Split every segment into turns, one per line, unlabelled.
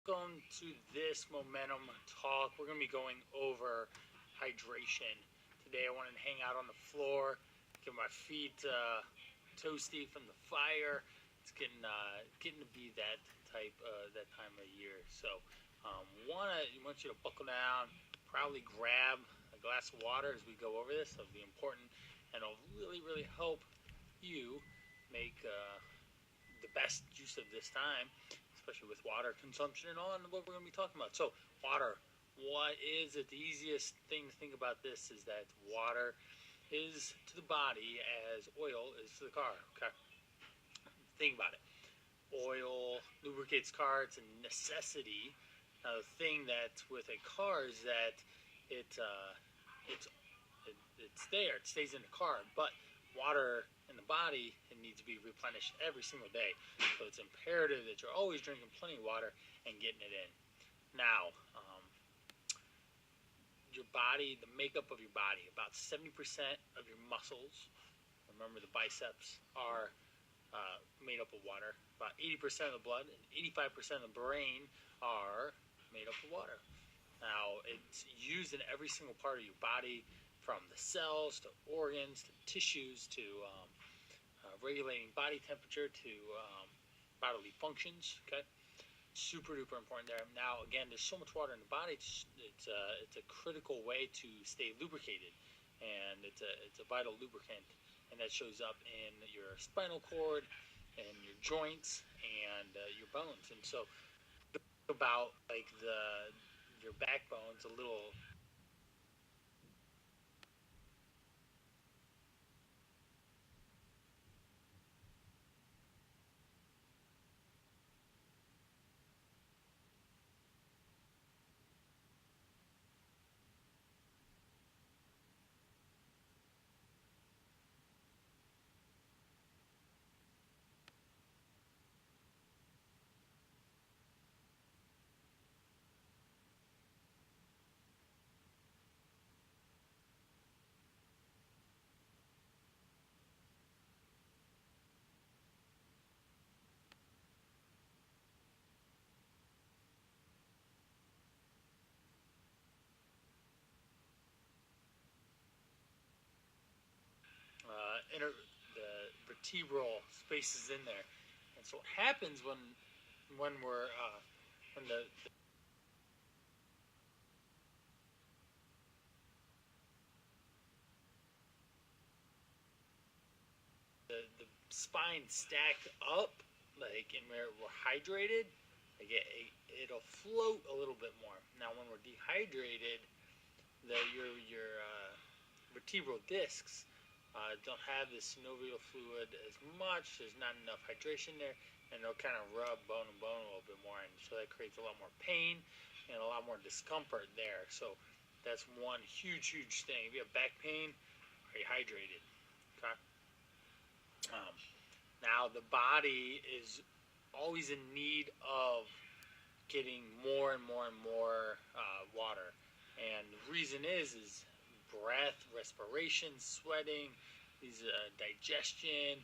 welcome to this momentum talk. We're going to be going over hydration. Today I wanted to hang out on the floor, get my feet toasty from the fire. It's getting to be that that time of year. So want you to buckle down, probably grab a glass of water as we go over this. It'll be important, and it'll really help you make the best use of this time, especially with water consumption and all, and what we're going to be talking about. So, water. What is it? The easiest thing to think about this is that water is to the body as oil is to the car. Okay, think about it. Oil lubricates car. It's a necessity. Now, the thing that's with a car is that it's there. It stays in the car, but water in the body, it needs to be replenished every single day. So it's imperative that you're always drinking plenty of water and getting it in. Now, your body, the makeup of your body, about 70% of your muscles, remember the biceps, are made up of water. About 80% of the blood and 85% of the brain are made up of water. Now, it's used in every single part of your body, from the cells to organs to tissues to regulating body temperature to bodily functions. Okay, super duper important there. Now, again, there's so much water in the body. It's a critical way to stay lubricated, and it's a vital lubricant, and that shows up in your spinal cord and your joints and your bones. And so, about like your backbone's a little. The vertebral spaces in there. And so what happens when we're when the spine stacked up, like, and we're hydrated, like it'll float a little bit more. Now, when we're dehydrated, your vertebral discs don't have the synovial fluid as much. There's not enough hydration there, and they'll kind of rub bone and bone a little bit more, and so that creates a lot more pain and a lot more discomfort there. So that's one huge thing. If you have back pain, are you hydrated? Okay. Um, Now, the body is always in need of getting more and more water, and the reason is breath, respiration, sweating, these digestion,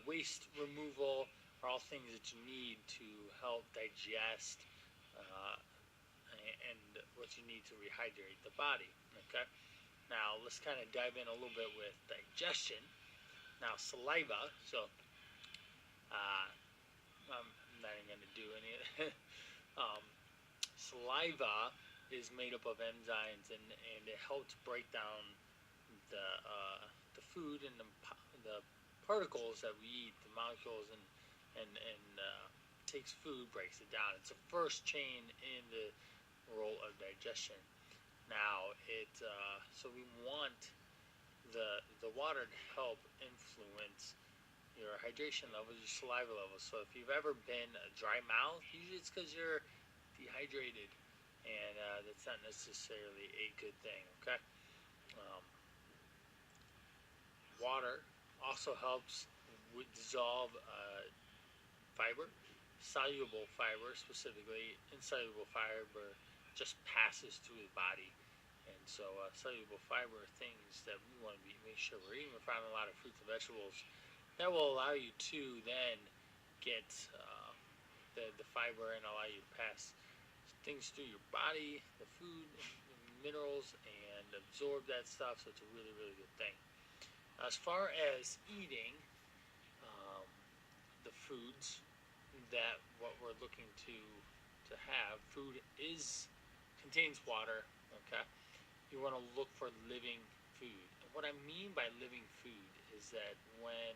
waste removal are all things that you need to help digest uh, and what you need to rehydrate the body. Okay. Now let's kind of dive in a little bit with digestion. Now, saliva. So uh, I'm not even going to do any of it. Saliva is made up of enzymes, and it helps break down the food and the particles that we eat, the molecules, and takes food, breaks it down. It's the first chain in the role of digestion. Now, so we want the water to help influence your hydration levels, your saliva levels. So if you've ever been a dry mouth, usually it's because you're dehydrated, and that's not necessarily a good thing. Okay. Um, Water also helps dissolve fiber, soluble fiber specifically. Insoluble fiber just passes through the body. And so soluble fiber are things that we want to make sure we're eating. We're finding a lot of fruits and vegetables that will allow you to then get the fiber and allow you to pass things through your body, the food, and minerals, and absorb that stuff. So it's a really, really good thing. As far as eating the foods that what we're looking to have, food contains water. Okay, you want to look for living food. And what I mean by living food is that when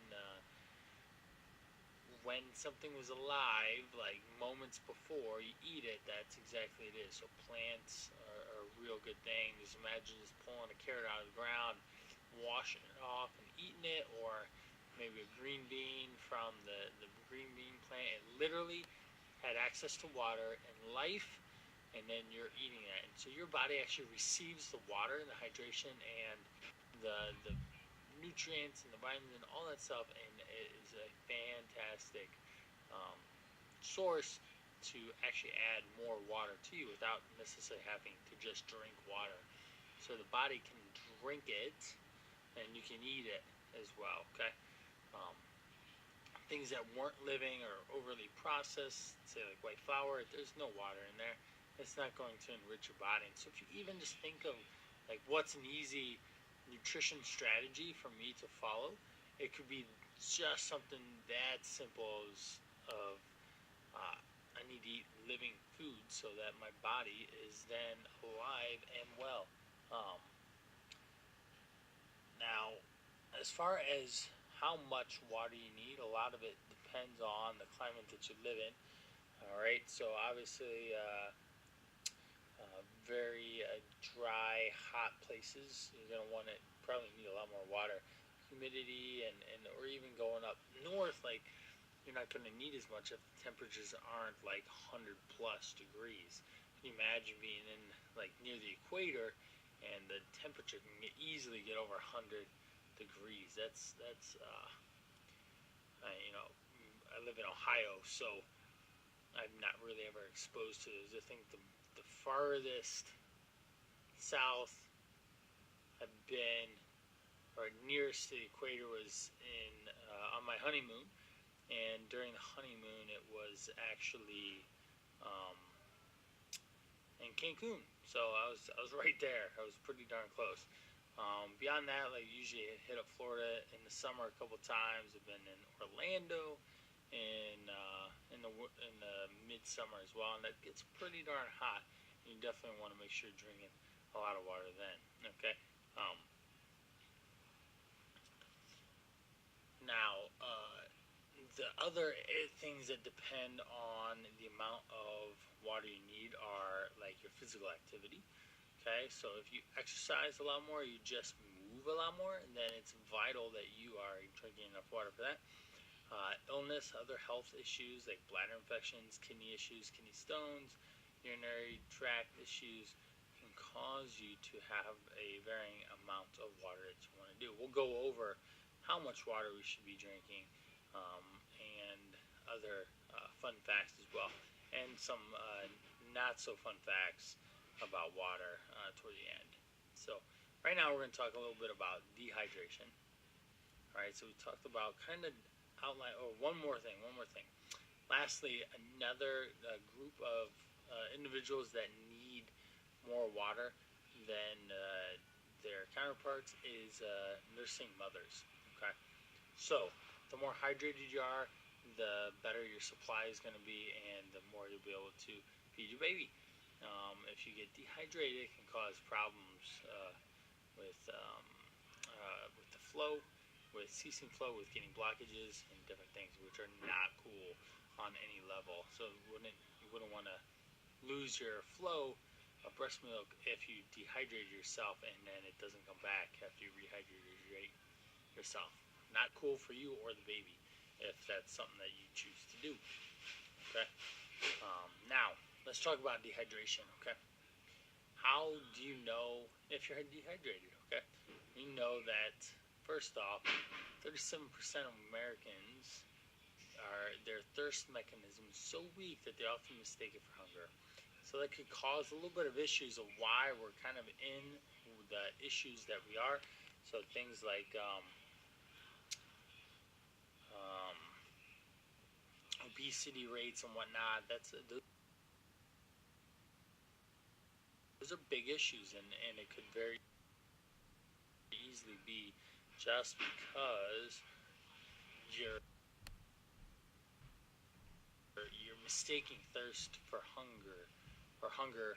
something was alive, like moments before you eat it, that's exactly it is. So plants are a real good thing. Just imagine just pulling a carrot out of the ground, washing it off, and eating it, or maybe a green bean from the green bean plant. It literally had access to water and life, and then you're eating that. And so your body actually receives the water and the hydration and the nutrients and the vitamins and all that stuff, and it is a fantastic um, source to actually add more water to you without necessarily having to just drink water. So the body can drink it, and you can eat it as well. Okay, um, things that weren't living or overly processed, say like white flour, there's no water in there. It's not going to enrich your body. And so if you even just think of like what's an easy nutrition strategy for me to follow, it could be just something that simple as of I need to eat living food so that my body is then alive and well. Um, Now, as far as how much water you need, a lot of it depends on the climate that you live in. All right, so obviously, very dry, hot places, you're gonna want to probably need a lot more water. Humidity and or even going up north, like you're not going to need as much if the temperatures aren't like 100 plus degrees. Can you imagine being in like near the equator and the temperature can easily get over 100 degrees? That's you know, I live in Ohio, so I'm not really ever exposed to those. I think the farthest south I've been, or nearest to the equator, was in on my honeymoon, and during the honeymoon it was actually um, in Cancun. So I was right there. I was pretty darn close. Beyond that, like usually I hit up Florida in the summer a couple times. I've been in Orlando in the midsummer as well, and that gets pretty darn hot. You definitely want to make sure you're drinking a lot of water then. Okay. Um, Now, the other things that depend on the amount of water you need are like your physical activity. Okay, so if you exercise a lot more, you just move a lot more, then it's vital that you are drinking enough water for that. Illness, other health issues like bladder infections, kidney issues, kidney stones, urinary tract issues can cause you to have a varying amount of water that you want to do. We'll go over how much water we should be drinking and other fun facts as well, and some not so fun facts about water toward the end. So right now we're going to talk a little bit about dehydration. All right, so we talked about kind of outline, or one more thing. Lastly, another group of individuals that need more water than their counterparts is nursing mothers. Okay, so the more hydrated you are, the better your supply is going to be, and the more you'll be able to feed your baby. If you get dehydrated, it can cause problems with the flow, with ceasing flow, with getting blockages and different things, which are not cool on any level. So you wouldn't want to lose your flow of breast milk if you dehydrate yourself and then it doesn't come back after you rehydrate yourself. Not cool for you or the baby if that's something that you choose to do. Okay. Now let's talk about dehydration. Okay. How do you know if you're dehydrated? Okay. You know that first off, 37% of Americans their thirst mechanism is so weak that they often mistake it for hunger. So that could cause a little bit of issues of why we're kind of in the issues that we are. So things like obesity rates and whatnot. Those are big issues, and it could very easily be just because you're mistaking thirst for hunger, or hunger.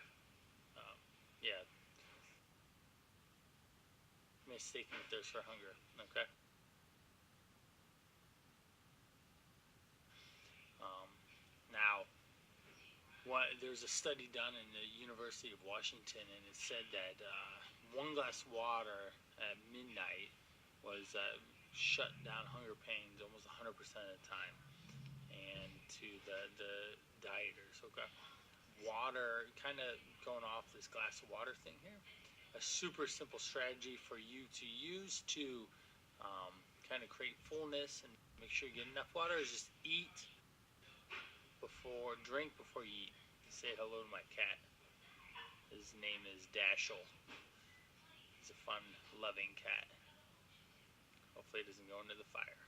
Um, yeah, mistaking thirst for hunger. Okay. Um, Now, there's a study done in the University of Washington, and it said that one glass of water at midnight was shut down hunger pains almost 100% of the time, and to the dieters. Okay, water, kind of going off this glass of water thing here. A super simple strategy for you to use to kind of create fullness and make sure you get enough water is just drink before you eat. Say hello to my cat. His name is Dashel. He's a fun, loving cat. Hopefully it doesn't go into the fire,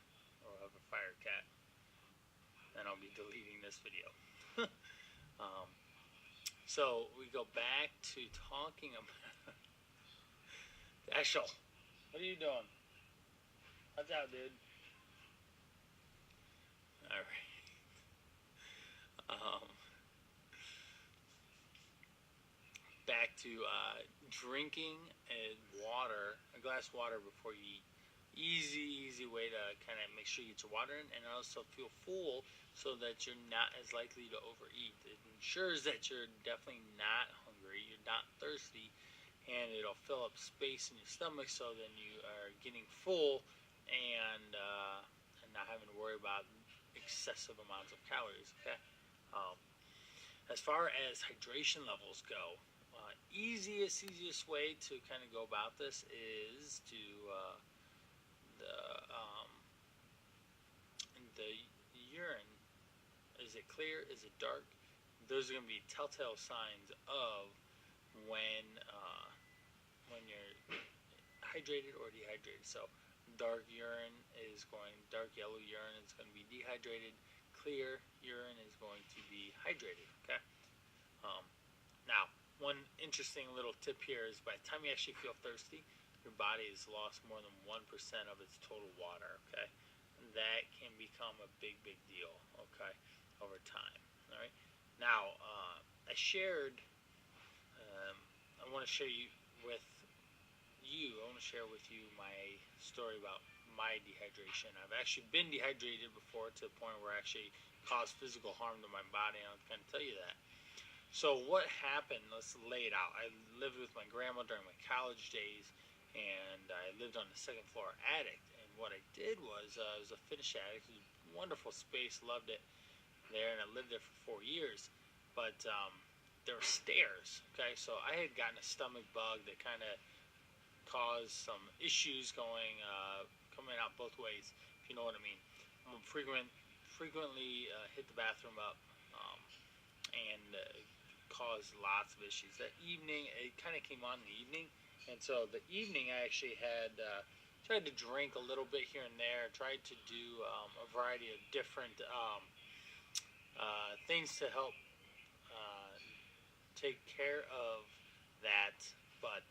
or have a fire cat. Then I'll be deleting this video. um, so we go back to talking about Dashel. What are you doing? Watch out, dude. All right. Back to drinking water, a glass of water before you eat. Easy way to kind of make sure you get your water in, and also feel full so that you're not as likely to overeat. It ensures that you're definitely not hungry, you're not thirsty, and it'll fill up space in your stomach, so then you are getting full and not having to worry about excessive amounts of calories. Okay. Um, as far as hydration levels go, easiest way to kind of go about this is to the um, the urine. Is it clear? Is it dark? Those are going to be telltale signs of when you're hydrated or dehydrated. So dark yellow urine is going to be dehydrated. Clear urine is going to be hydrated. Okay. Now, one interesting little tip here is by the time you actually feel thirsty, your body has lost more than 1% of its total water. Okay, and that can become a big deal. Okay, over time. All right. Now, I want to share with you my story about my dehydration. I've actually been dehydrated before to the point where I actually caused physical harm to my body, and I'll kind of tell you that. So what happened, let's lay it out. I lived with my grandma during my college days, and I lived on the second floor attic. And what I did was, I was a finished attic. It was a wonderful space, loved it there, and I lived there for 4 years. But there were stairs, okay? So I had gotten a stomach bug that kind of caused some issues coming out both ways, if you know what I mean. I frequently hit the bathroom up and caused lots of issues. That evening, it kind of came on in the evening, and so the evening I actually had tried to drink a little bit here and there, tried to do a variety of different things to help take care of that, but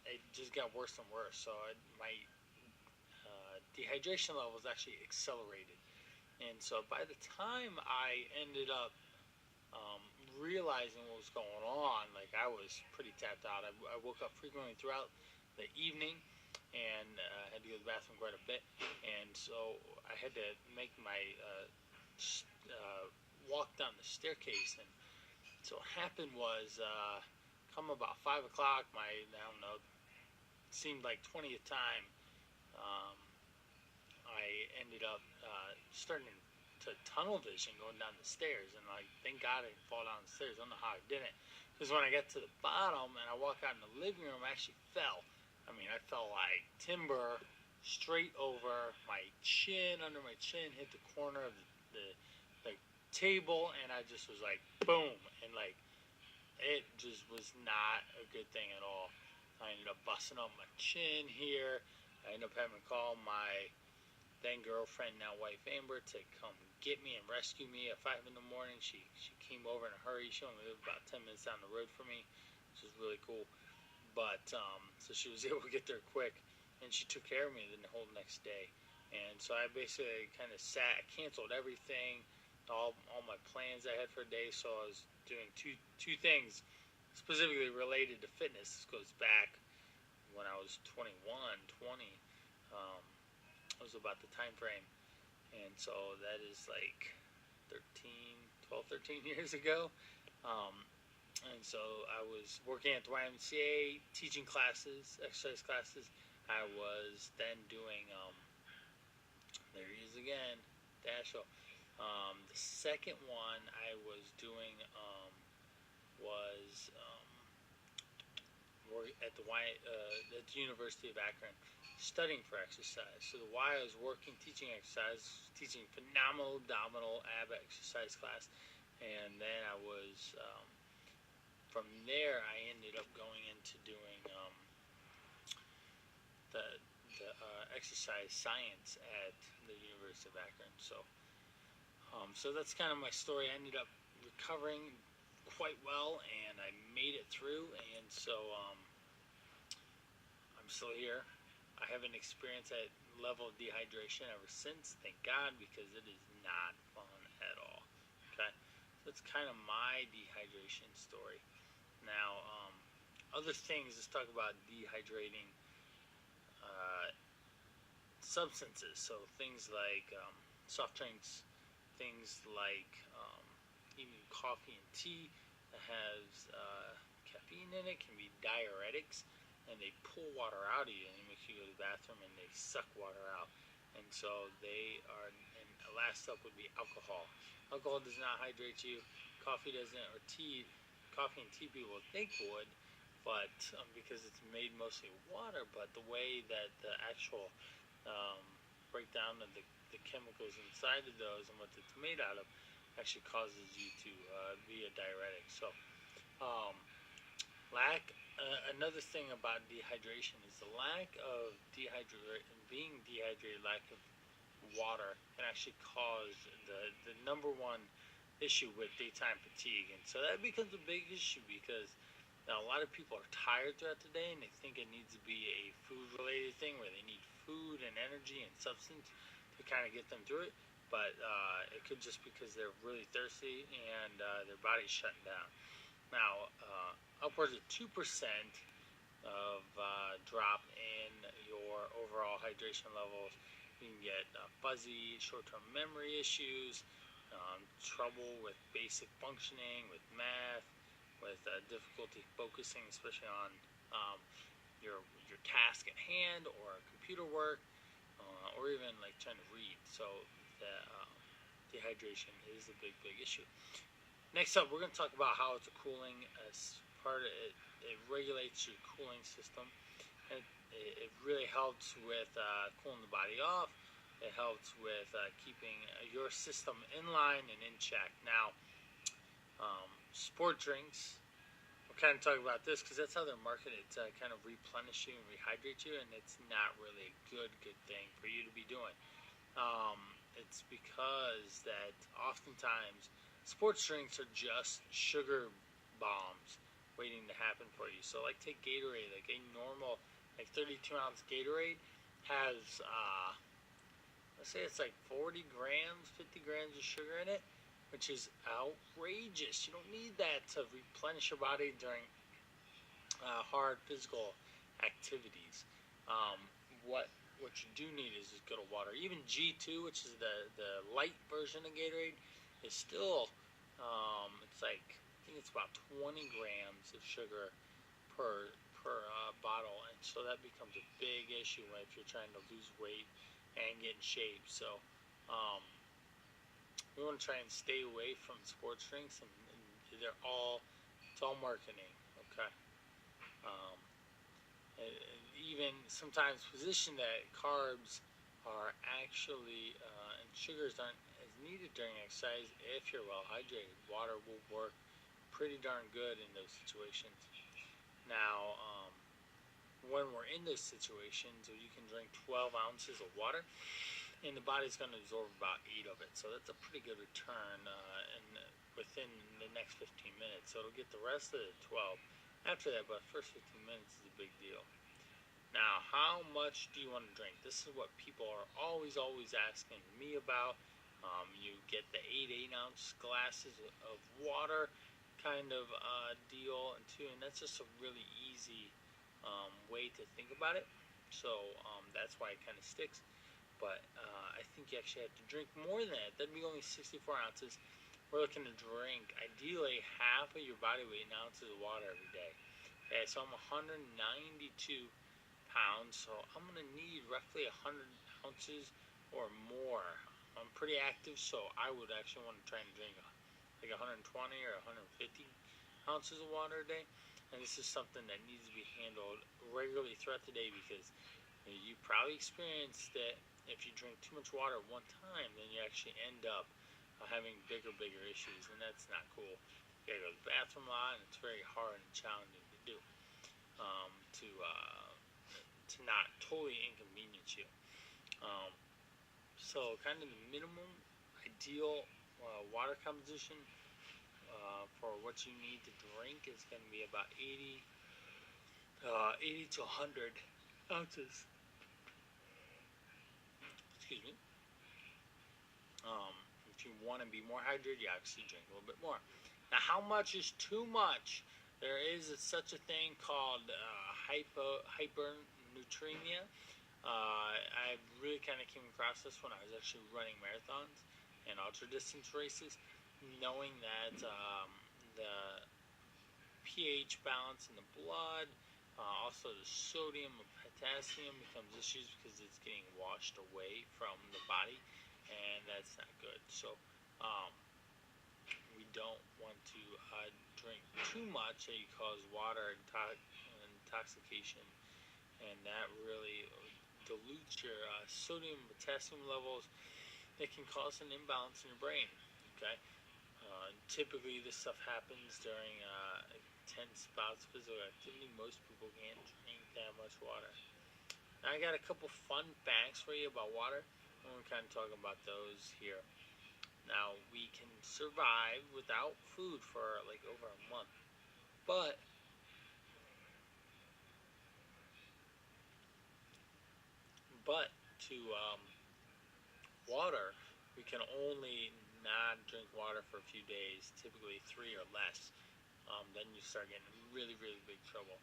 it just got worse and worse. So my dehydration levels actually accelerated, and so by the time I ended up realizing what was going on, like, I was pretty tapped out. I woke up frequently throughout the evening, and had to go to the bathroom quite a bit, and so I had to make my walk down the staircase. And so what happened was, come about 5 o'clock, I don't know, it seemed like 20th time, I ended up starting to tunnel vision going down the stairs, and like, thank God I didn't fall down the stairs. I don't know how I didn't, because when I got to the bottom and I walked out in the living room, I actually fell. I mean, I fell like timber, straight over. My chin, under my chin, hit the corner of the table, and I just was like, boom, and like, it just was not a good thing at all. I ended up busting up my chin here. I ended up having to call my then girlfriend, now wife Amber, to come get me and rescue me at 5 in the morning. She came over in a hurry. She only lived about 10 minutes down the road from me, which was really cool. But so she was able to get there quick, and she took care of me the whole next day. And so I basically kind of canceled everything, all my plans I had for a day. So I was doing two things specifically related to fitness. This goes back when I was 21, 20. It was about the time frame. And so that is like 13 years ago. And so I was working at the YMCA, teaching classes, exercise classes. I was then doing, there he is again, Dashiell. The second one I was doing was at the University of Akron, studying for exercise. So the Y I was working, teaching exercise, teaching phenomenal abdominal ab exercise class, and then I was from there I ended up going into doing the exercise science at the University of Akron. So so that's kind of my story. I ended up recovering quite well, and I made it through, and so I'm still here. I haven't experienced that level of dehydration ever since, thank God, because it is not fun at all. Okay, so that's kind of my dehydration story. Now, other things, let's talk about dehydrating substances. So things like soft drinks, things like even coffee and tea that has caffeine in it can be diuretics, and they pull water out of you and they make you go to the bathroom and they suck water out. And so they are, and the last up would be alcohol. Alcohol does not hydrate you. Coffee doesn't, or tea. Coffee and tea people think would, but because it's made mostly of water, but the way that the actual breakdown of the chemicals inside of those and what it's made out of actually causes you to be a diuretic. So another thing about dehydration is the lack of being dehydrated, lack of water can actually cause the number one issue with daytime fatigue. And so that becomes a big issue because now a lot of people are tired throughout the day and they think it needs to be a food related thing where they need food and energy and substance to kind of get them through it, but it could just because they're really thirsty and their body's shutting down. Now upwards of 2% of drop in your overall hydration levels. You can get fuzzy short-term memory issues, trouble with basic functioning, with math, with difficulty focusing, especially on your task at hand or computer work, or even like trying to read. So the dehydration is a big issue. Next up, we're going to talk about how it's a cooling as part of it. It regulates your cooling system. And it really helps with cooling the body off. It helps with keeping your system in line and in check. Now, sport drinks, we'll kind of talk about this because that's how they're marketed to kind of replenish you and rehydrate you, and it's not really a good thing for you to be doing. It's because that oftentimes sports drinks are just sugar bombs waiting to happen for you. So like take Gatorade, like a normal like 32-ounce Gatorade has let's say it's like 40 grams, 50 grams of sugar in it, which is outrageous. You don't need that to replenish your body during hard physical activities. What you do need is just good water. Even G2, which is the light version of Gatorade, is still it's like I think it's about 20 grams of sugar per bottle, and so that becomes a big issue if you're trying to lose weight and get in shape. So we want to try and stay away from sports drinks, and it's all marketing. Okay. And even sometimes position that carbs are actually and sugars aren't as needed during exercise if you're well hydrated. Water will work pretty darn good in those situations. Now, when we're in those situations where you can drink 12 ounces of water and the body's going to absorb about 8 of it. So that's a pretty good return within the next 15 minutes. So it'll get the rest of the 12 after that, but first 15 minutes is a big deal. Now, how much do you want to drink? This is what people are always asking me about. You get the 8 ounce glasses of water kind of deal, and that's just a really easy way to think about it. So that's why it kind of sticks. But I think you actually have to drink more than that. That'd be only 64 ounces. We're looking to drink ideally half of your body weight in ounces of water every day. Okay, so I'm 192 pounds, so I'm going to need roughly 100 ounces or more. I'm pretty active, so I would actually want to try and drink like 120 or 150 ounces of water a day. And this is something that needs to be handled regularly throughout the day, because you probably experienced that if you drink too much water at one time, then you actually end up having bigger issues, and that's not cool. You gotta go to the bathroom a lot, and it's very hard and challenging to do to not totally inconvenience you. So kind of the minimum ideal water composition for what you need to drink is going to be about 80 to 100 ounces. Excuse me. If you want to be more hydrated, you obviously drink a little bit more. Now, how much is too much? There is such a thing called hypernatremia. I really kind of came across this when I was actually running marathons and ultra distance races, knowing that the pH balance in the blood, also the sodium and potassium becomes issues because it's getting washed away from the body, and that's not good. So we don't want to drink too much that you cause water intoxication, and that really dilutes your sodium and potassium levels. It can cause an imbalance in your brain. Okay, typically this stuff happens during intense bouts of physical activity. Most people can't drink that much water. Now, I got a couple fun facts for you about water. I'm going to kind of talk about those here. Now, we can survive without food for like over a month, but to water, we can only not drink water for a few days, typically 3 or less. Then you start getting in really big trouble.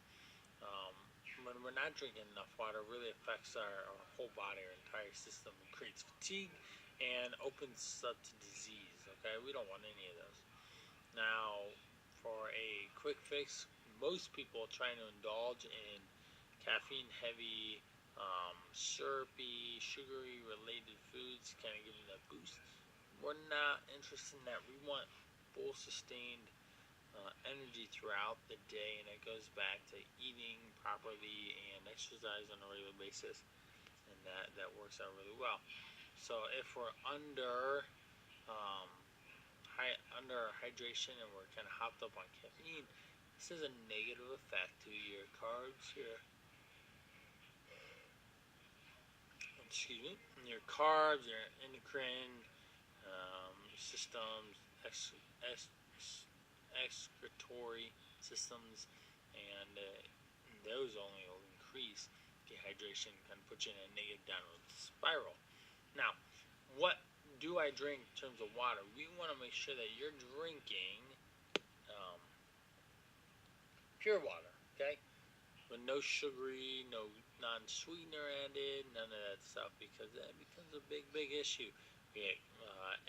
When we're not drinking enough water, it really affects our whole body, our entire system. It creates fatigue and opens up to disease. Okay, we don't want any of those. Now, for a quick fix, most people trying to indulge in caffeine-heavy, syrupy, sugary related foods, kind of giving that boost. We're not interested in that. We want full sustained energy throughout the day, and it goes back to eating properly and exercise on a regular basis, and that works out really well. So if we're under hydration and we're kind of hopped up on caffeine, this has a negative effect to your carbs, your endocrine systems, excretory systems, and those only will increase dehydration, kind of put you in a negative downward spiral. Now, what do I drink in terms of water? We want to make sure that you're drinking pure water, okay? With no sugary, no non-sweetener added, none of that stuff, because that becomes a big issue. We get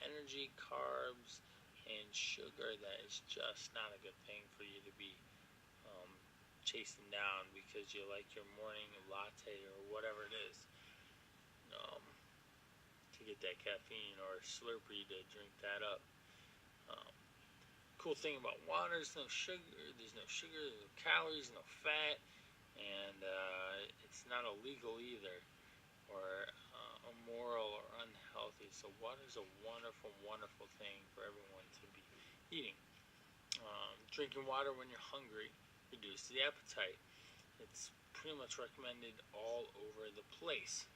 energy, carbs, and sugar. That is just not a good thing for you to be chasing down because you like your morning latte or whatever it is to get that caffeine, or a Slurpee to drink that up. Cool thing about water is there's no sugar, there's no calories, no fat, and it's not illegal either, or immoral or unhealthy. So water is a wonderful thing for everyone to be eating. Drinking water when you're hungry reduces the appetite. It's pretty much recommended all over the place.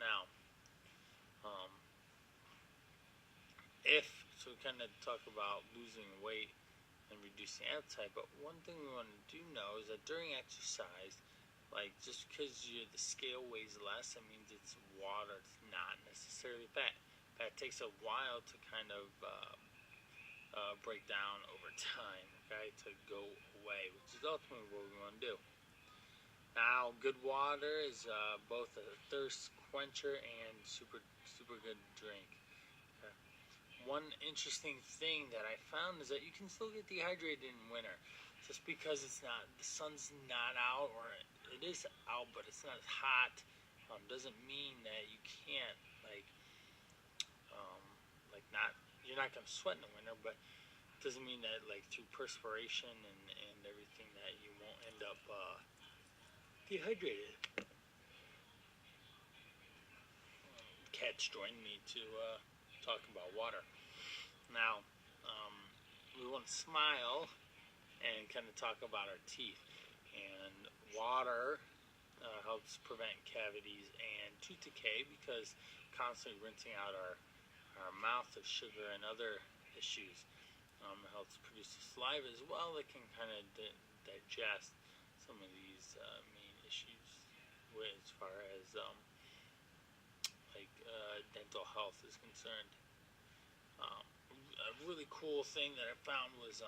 Now, Um, if so, we kind of talk about losing weight and reducing appetite. But one thing we want to do know is that during exercise, like just because the scale weighs less, that means it's water. It's not necessarily fat. Fat takes a while to kind of break down over time, okay, to go away, which is ultimately what we want to do. Now, good water is both a thirst quencher and super good drink. Okay. One interesting thing that I found is that you can still get dehydrated in winter, just because the sun's not out, or it is out, but it's not as hot. Doesn't mean that you can't um, not you're not gonna sweat in the winter, but doesn't mean that through perspiration and everything that you won't end up dehydrated. Catch joined me to talk about water. Now, we want to smile and kind of talk about our teeth. And water helps prevent cavities and tooth decay because constantly rinsing out our mouth of sugar and other issues. It helps produce the saliva as well that can kind of digest some of these main issues as far as dental health is concerned. A really cool thing that I found was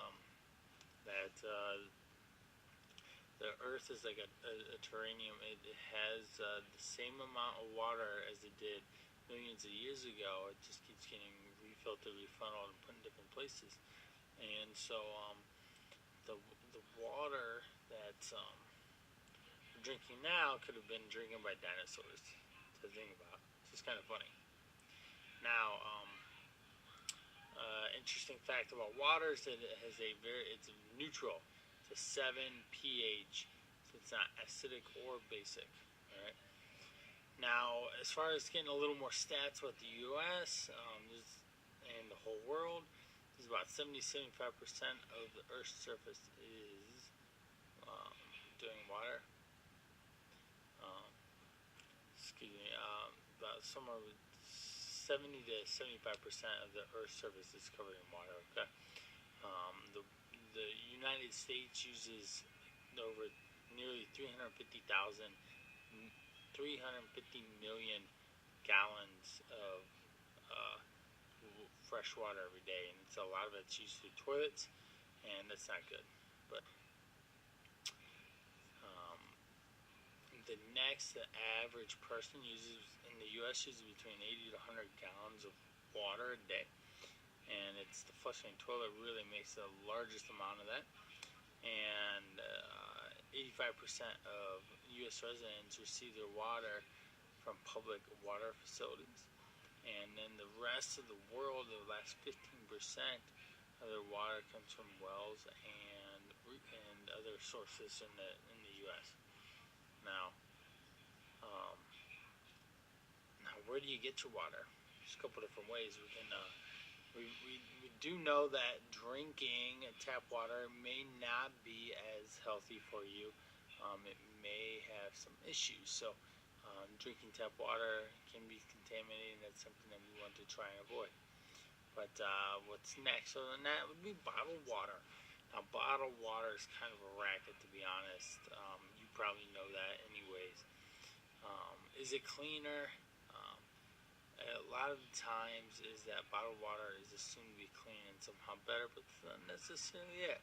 that the Earth is like a terrarium. It has the same amount of water as it did millions of years ago. It just keeps getting refiltered, refunneled, and put in different places. And so the water that we're drinking now could have been drinking by dinosaurs, to think about. It's just kind of funny. Now, interesting fact about water is that it's neutral. It's a 7 pH, so it's not acidic or basic. All right. Now, as far as getting a little more stats about the U.S. And the whole world, is about 70-75% of the Earth's surface is doing water. About somewhere with 70-75% of the Earth's surface is covered in water. Okay. The United States uses over nearly 350 million gallons of fresh water every day, and a lot of it's used through toilets, and that's not good. But the average person uses in the U.S. uses between 80 to 100 gallons of water a day, and it's the flushing toilet really makes the largest amount of that. And 85% of U.S. residents receive their water from public water facilities, and then the rest of the world, the last 15% of their water comes from wells and other sources in the U.S. Now, where do you get your water? There's a couple different ways. We do know that drinking tap water may not be as healthy for you. It may have some issues. So, drinking tap water can be contaminated, and that's something that we want to try and avoid. But what's next? So then that would be bottled water. Now, bottled water is kind of a racket, to be honest. You probably know that anyways. Is it cleaner? A lot of times is that bottled water is assumed to be clean and somehow better, but it's not necessarily it.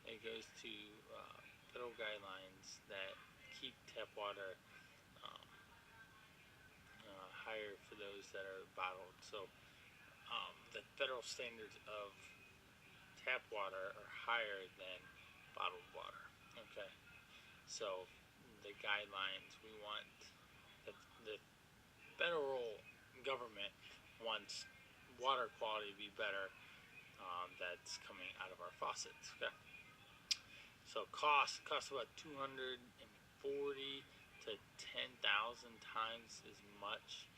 It goes to federal guidelines that keep tap water higher for those that are bottled. So the federal standards of tap water are higher than bottled water. Okay, so the guidelines we want the federal government wants water quality to be better that's coming out of our faucets. Okay, so costs about 240 to 10,000 times as much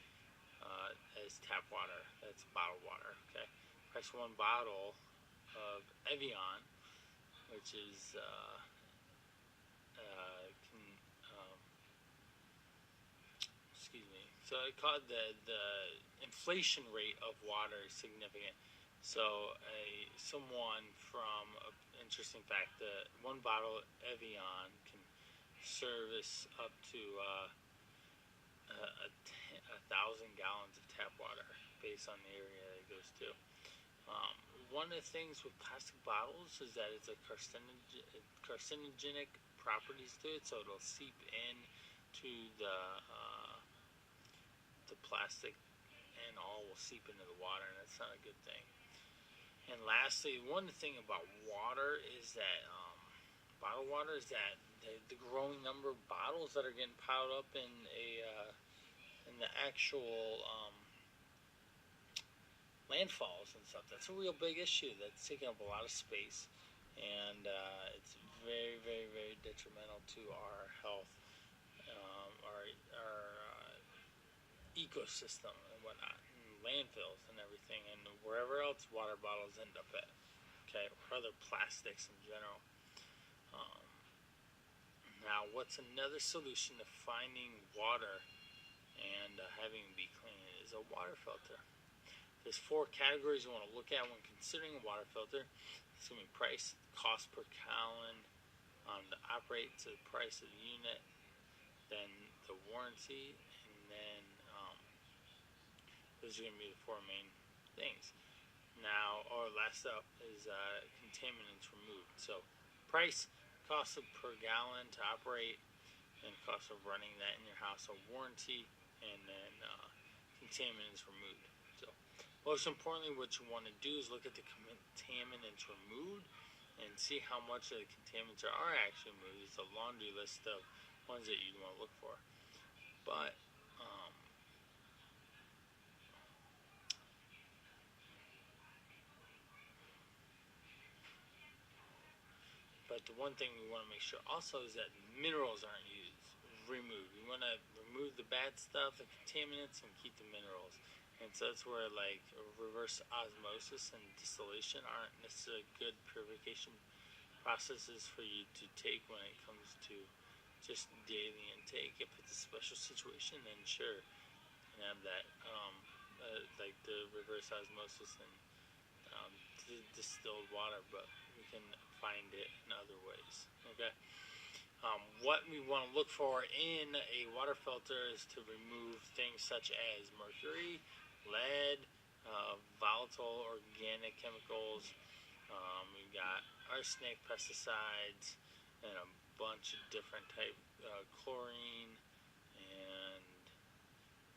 as tap water. That's bottled water. Okay, price one bottle of Evian, which is So it called the inflation rate of water is significant. So someone from interesting fact, one bottle of Evian can service up to a thousand gallons of tap water based on the area that it goes to. One of the things with plastic bottles is that it's a carcinogenic properties to it, so it'll seep in to the plastic and all will seep into the water, and that's not a good thing. And lastly, one thing about water is that bottled water is that the growing number of bottles that are getting piled up in the actual landfalls and stuff. That's a real big issue. That's taking up a lot of space, and it's very, very, very detrimental to our health, our ecosystem and whatnot, and landfills and everything, and wherever else water bottles end up at. Okay, or other plastics in general. Now, what's another solution to finding water and having it be clean is a water filter. There's 4 categories you want to look at when considering a water filter. It's going to be price, cost per gallon, to operate, to the price of the unit, then the warranty, and then those are going to be the 4 main things. Now, last up is contaminants removed. So, price, cost per gallon to operate, and cost of running that in your house, a warranty, and then contaminants removed. So, most importantly, what you want to do is look at the contaminants removed and see how much of the contaminants are actually removed. It's a laundry list of ones that you'd want to look for. But the one thing we want to make sure also is that minerals aren't removed. We want to remove the bad stuff, the contaminants, and keep the minerals. And so that's where like reverse osmosis and distillation aren't necessarily good purification processes for you to take when it comes to just daily intake. If it's a special situation, then sure, you can have that, like the reverse osmosis and distilled water, but we can find it in other ways. Okay. What we want to look for in a water filter is to remove things such as mercury, lead, volatile organic chemicals. We've got arsenic, pesticides, and a bunch of different type chlorine, and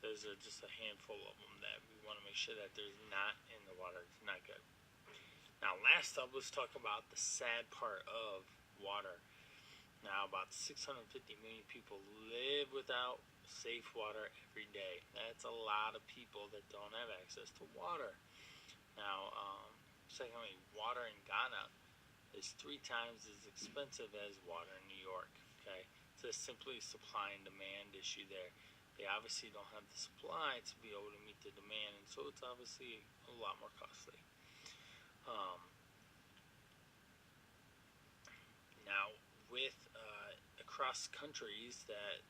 those are just a handful of them that we want to make sure that there's not in the water. It's not good. Now, last up, let's talk about the sad part of water. Now, about 650 million people live without safe water every day. That's a lot of people that don't have access to water. Now, secondly, water in Ghana is 3 times as expensive as water in New York. Okay, so it's simply a supply and demand issue there. They obviously don't have the supply to be able to meet the demand, and so it's obviously a lot more costly. Now, with across countries that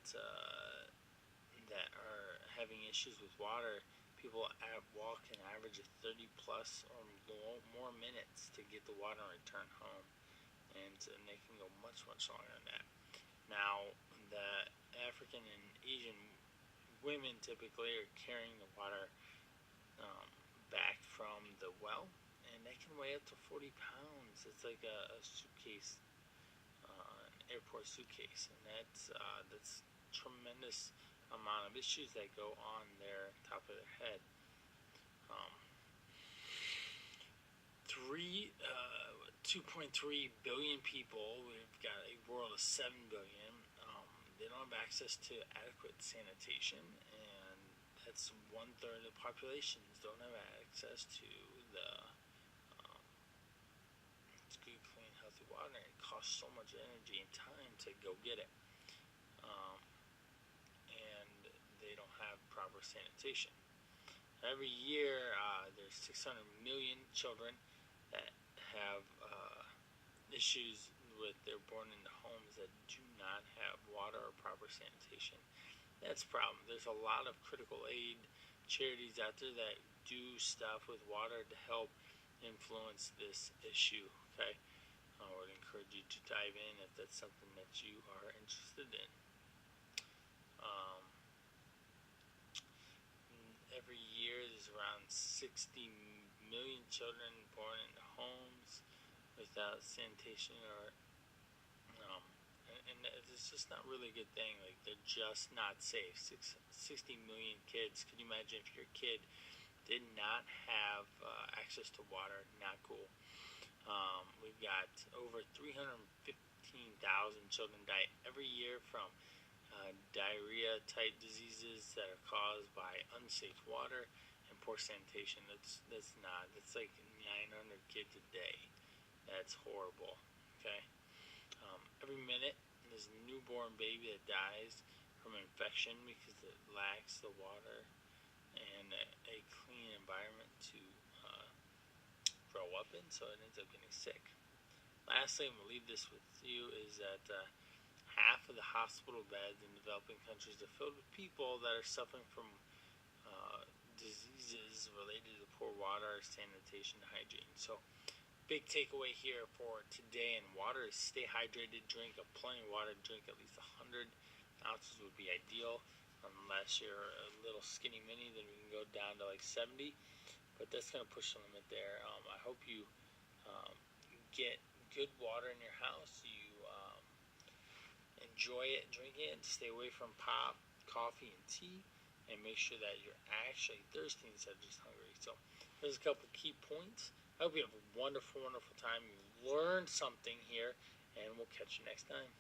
are having issues with water, people walk an average of 30 plus or more minutes to get the water and return home, and they can go much longer than that. Now, the African and Asian women typically are carrying the water back from the well, and they can weigh up to 40 pounds. It's like a suitcase, an airport suitcase, and that's tremendous amount of issues that go on their top of their head. 2.3 billion people. We've got a world of 7 billion. They don't have access to adequate sanitation, and that's 1/3 of the populations don't have access to the good, clean, healthy water. And it costs so much energy and time to go get it, and they don't have proper sanitation. Every year, there's 600 million children that have issues with they're born into homes that do not have water or proper sanitation, That's a problem. There's a lot of critical aid charities out there that do stuff with water to help influence this issue. Okay, I would encourage you to dive in if that's something that you are interested in. Um, every year, there's around 60 million children born into homes without sanitation um, and it's just not really a good thing. Like, they're just not safe. 60 million kids. Could you imagine if your kid did not have access to water? Not cool. We've got over 315,000 children die every year from diarrhea type diseases that are caused by unsafe water and poor sanitation. That's like 900 kids a day. That's horrible. Okay. Every minute there's a newborn baby that dies from infection because it lacks the water and a clean environment to grow up in, so it ends up getting sick. Lastly, I'm going to leave this with you, is that half of the hospital beds in developing countries are filled with people that are suffering from diseases related to poor water, sanitation, and hygiene. So, big takeaway here for today in water is stay hydrated, drink plenty of water, drink at least 100 ounces would be ideal. Unless you're a little skinny mini, then we can go down to like 70, but that's going to push the limit there. I hope you get good water in your house. You enjoy it, drink it, stay away from pop, coffee, and tea, and make sure that you're actually thirsty instead of just hungry. So there's a couple key points. I hope you have a wonderful, wonderful time. You learned something here, and we'll catch you next time.